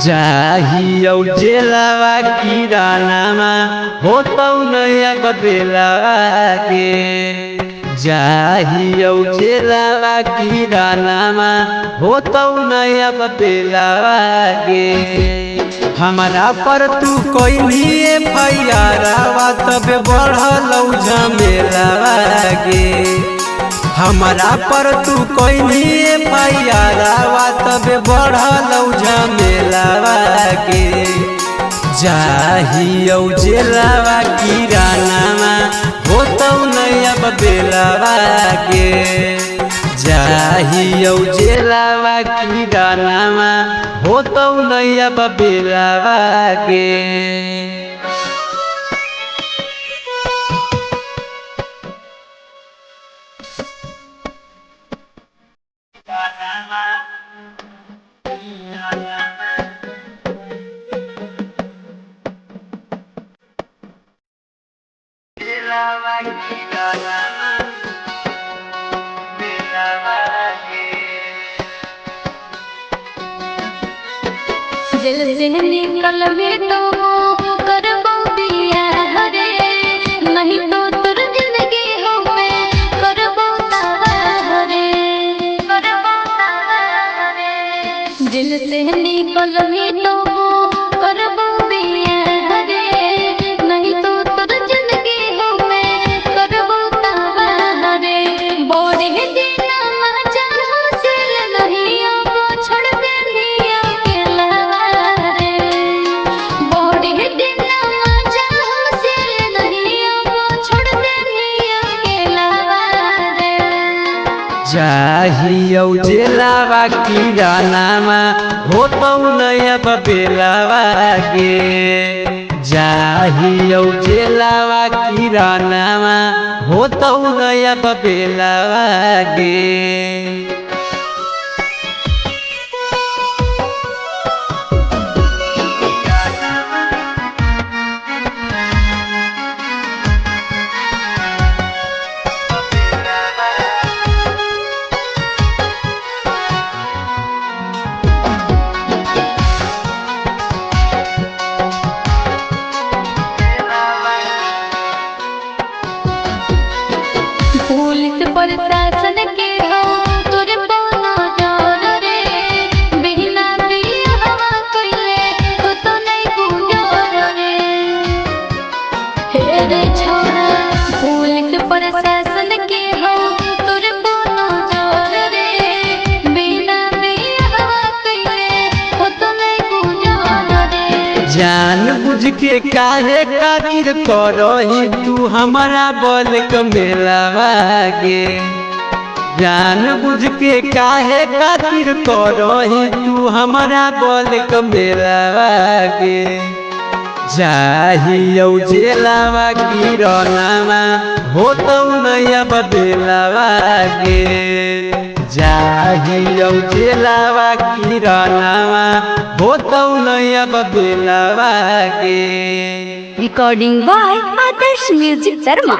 जाहियौ जेलवा किरानामा होतौ नयाँ बदला के। जाहियौ जेलवा किरानामा होतौ नयाँ बदला के। हमारा पर तू कोई FIR तब बढ़लौ झमेला गे। हमारा पर तू कोई FIR तब बढ़लौ झमेला गे। जाहियौ जेलवा किरानामा होतौ नयाँ बदला के। जाहियौ जेलवा किरानामा होतौ नयाँ बदला के। दिल से निकल भी तो करबो बियाह रे। नहीं तो तोर जिंदगी हो में करबो तबाह रे। दिल से निकल भी तो करबो बियाह रे। नहीं तो तोर जिंदगी हो में करबो तबाह रे। बोरे देना मजा हासिल नहीं अब छोड़ दे जाहियौ जेलवा किरानामा होतौ नयाँ बदला गे। जाहियौ जेलवा किरानामा होतौ नयाँ बदला गे। पुलिस प्रशासन के हो तोरे बोलो डर रे। बिना बियाहवा कइले हो तो नहीं गुजर रे। हे रे छोरा पुलिस प्रशासन के हो तोरे बोलो डर रे। बिना बियाहवा कइले हो तो नहीं गुजर रे। जान बुझ के काहे खातिर करही तू हमारा बल कमेलावा गे। जान बुझ के काहे खातिर करही तू हमारा बल कमेलावा गे। जाहियौ जेलवा किरानामा होतौ नयाँ बदला गे। जाहियौ जेलवा किरानामा होतौ नयाँ बदला गे। Recording by Adarsh Music Dharma।